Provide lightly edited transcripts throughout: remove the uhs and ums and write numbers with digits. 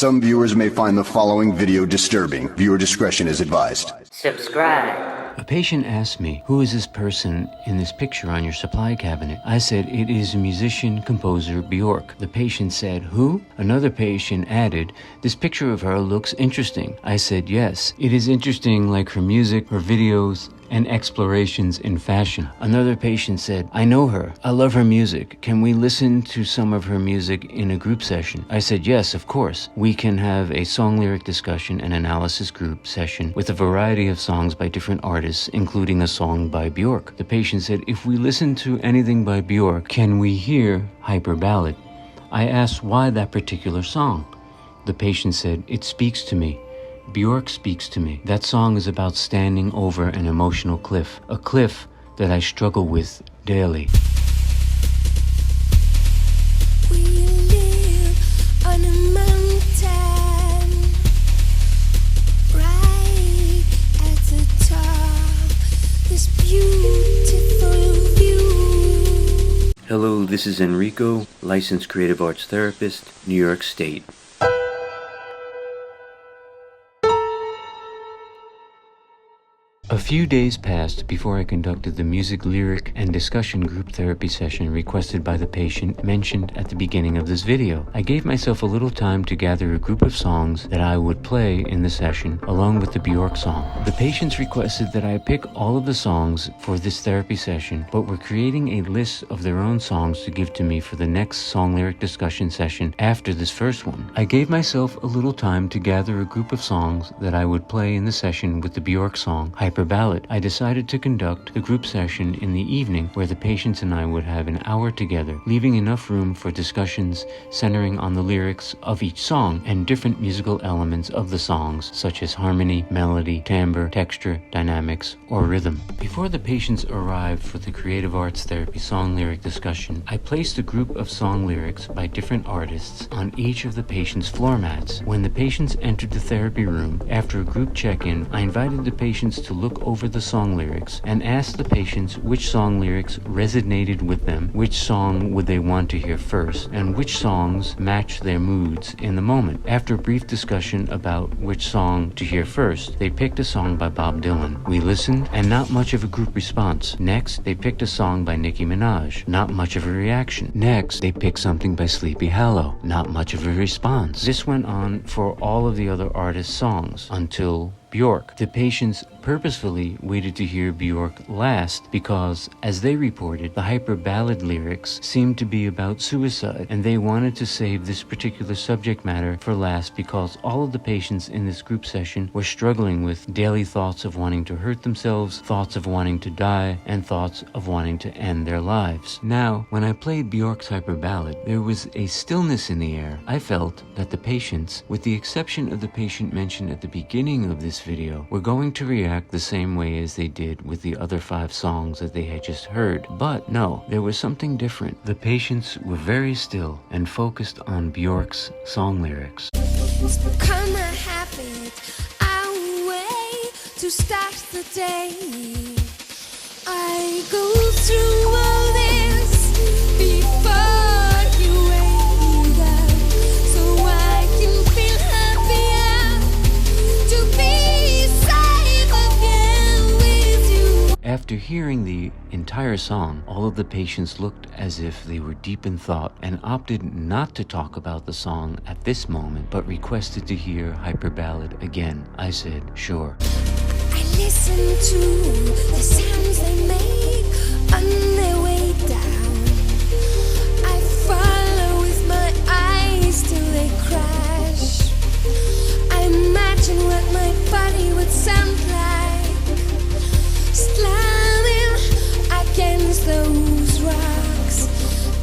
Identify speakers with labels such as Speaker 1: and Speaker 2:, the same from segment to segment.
Speaker 1: Some viewers may find the following video disturbing. Viewer discretion is advised.
Speaker 2: Subscribe.
Speaker 3: A patient asked me, who is this person in this picture on your supply cabinet? I said, it is musician, composer Björk. The patient said, who? Another patient added, this picture of her looks interesting. I said, yes, it is interesting like her music, her videos, and explorations in fashion. Another patient said, I know her. I love her music. Can we listen to some of her music in a group session? I said, yes, of course. We can have a song lyric discussion and analysis group session with a variety of songs by different artists, including a song by Björk. The patient said, if we listen to anything by Björk, can we hear Hyperballad? I asked why that particular song. The patient said, it speaks to me. Björk speaks to me. That song is about standing over an emotional cliff, a cliff that I struggle with daily.
Speaker 4: We live on a mountain, right at the top, this beautiful view.
Speaker 3: Hello, this is Enrico, licensed creative arts therapist, New York State. A few days passed before I conducted the music, lyric, and discussion group therapy session requested by the patient mentioned at the beginning of this video. I gave myself a little time to gather a group of songs that I would play in the session along with the Björk song. The patients requested that I pick all of the songs for this therapy session, but were creating a list of their own songs to give to me for the next song lyric discussion session after this first one. I gave myself a little time to gather a group of songs that I would play in the session with the Björk song, Hyperballad. I decided to conduct the group session in the evening where the patients and I would have an hour together, leaving enough room for discussions centering on the lyrics of each song and different musical elements of the songs such as harmony, melody, timbre, texture, dynamics, or rhythm. Before the patients arrived for the creative arts therapy song lyric discussion, I placed a group of song lyrics by different artists on each of the patients' floor mats. When the patients entered the therapy room, after a group check-in, I invited the patients to look over the song lyrics and asked the patients which song lyrics resonated with them, which song would they want to hear first, and which songs matched their moods in the moment. After a brief discussion about which song to hear first, they picked a song by Bob Dylan. We listened, and not much of a group response. Next, they picked a song by Nicki Minaj. Not much of a reaction. Next, they picked something by Sleepy Hollow. Not much of a response. This went on for all of the other artists' songs until Björk. The patients purposefully waited to hear Björk last because, as they reported, the Hyperballad lyrics seemed to be about suicide, and they wanted to save this particular subject matter for last because all of the patients in this group session were struggling with daily thoughts of wanting to hurt themselves, thoughts of wanting to die, and thoughts of wanting to end their lives. Now, when I played Björk's Hyperballad, there was a stillness in the air. I felt that the patients, with the exception of the patient mentioned at the beginning of this video, were going to react the same way as they did with the other 5 songs that they had just heard. But no, there was something different. The patients were very still and focused on Björk's song lyrics.
Speaker 4: It's become a habit, our way to start the day. I go through all this before you wake up, so I can feel happier to be safe again with you.
Speaker 3: After hearing the entire song, all of the patients looked as if they were deep in thought and opted not to talk about the song at this moment, but requested to hear Hyperballad again. I said, sure.
Speaker 4: I listen to the sounds they make on their way down. I follow with my eyes till they crash. I imagine what my body would sound like, slamming against those rocks.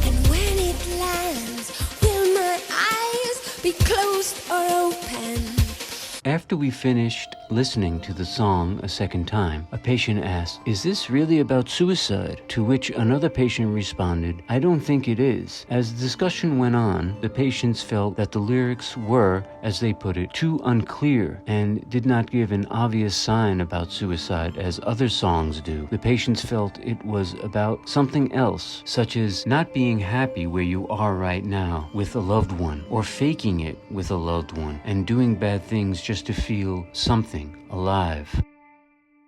Speaker 4: And when it lands, will my eyes be closed or open?
Speaker 3: After we finished listening to the song a second time, a patient asked, "Is this really about suicide?" To which another patient responded, "I don't think it is." As the discussion went on, the patients felt that the lyrics were, as they put it, too unclear and did not give an obvious sign about suicide as other songs do. The patients felt it was about something else, such as not being happy where you are right now with a loved one, or faking it with a loved one, and doing bad things just to feel something alive.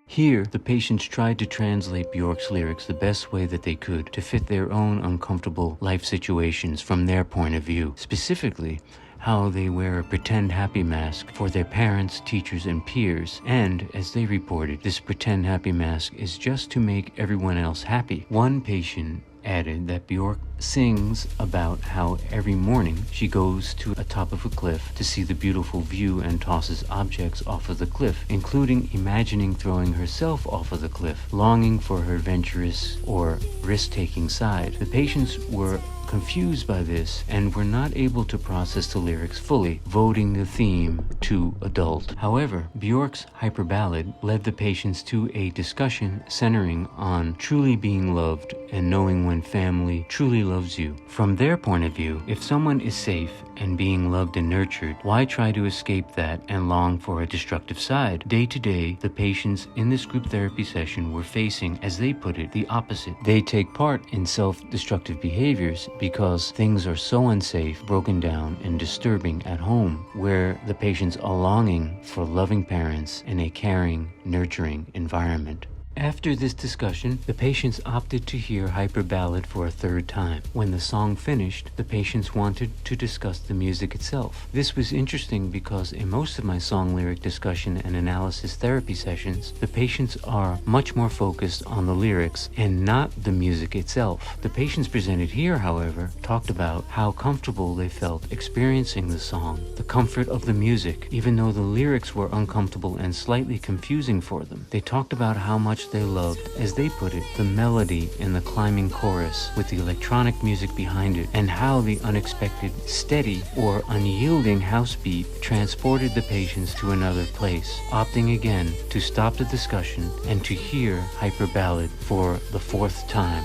Speaker 3: Here, the patients tried to translate Björk's lyrics the best way that they could to fit their own uncomfortable life situations from their point of view. Specifically, how they wear a pretend happy mask for their parents, teachers, and peers, and, as they reported, this pretend happy mask is just to make everyone else happy. One patient added that Björk sings about how every morning she goes to the top of a cliff to see the beautiful view and tosses objects off of the cliff, including imagining throwing herself off of the cliff, longing for her adventurous or risk-taking side. The patients were confused by this and were not able to process the lyrics fully, voting the theme too adult. However, Björk's Hyperballad led the patients to a discussion centering on truly being loved and knowing when family truly loves you. From their point of view, if someone is safe and being loved and nurtured, why try to escape that and long for a destructive side? Day to day, the patients in this group therapy session were facing, as they put it, the opposite. They take part in self-destructive behaviors because things are so unsafe, broken down, and disturbing at home, where the patients are longing for loving parents in a caring, nurturing environment. After this discussion, the patients opted to hear Hyperballad for a third time. When the song finished, the patients wanted to discuss the music itself. This was interesting because in most of my song lyric discussion and analysis therapy sessions, the patients are much more focused on the lyrics and not the music itself. The patients presented here, however, talked about how comfortable they felt experiencing the song, the comfort of the music, even though the lyrics were uncomfortable and slightly confusing for them. They talked about how much they loved, as they put it, the melody in the climbing chorus with the electronic music behind it, and how the unexpected, steady, or unyielding house beat transported the patients to another place, opting again to stop the discussion and to hear Hyperballad for the fourth time.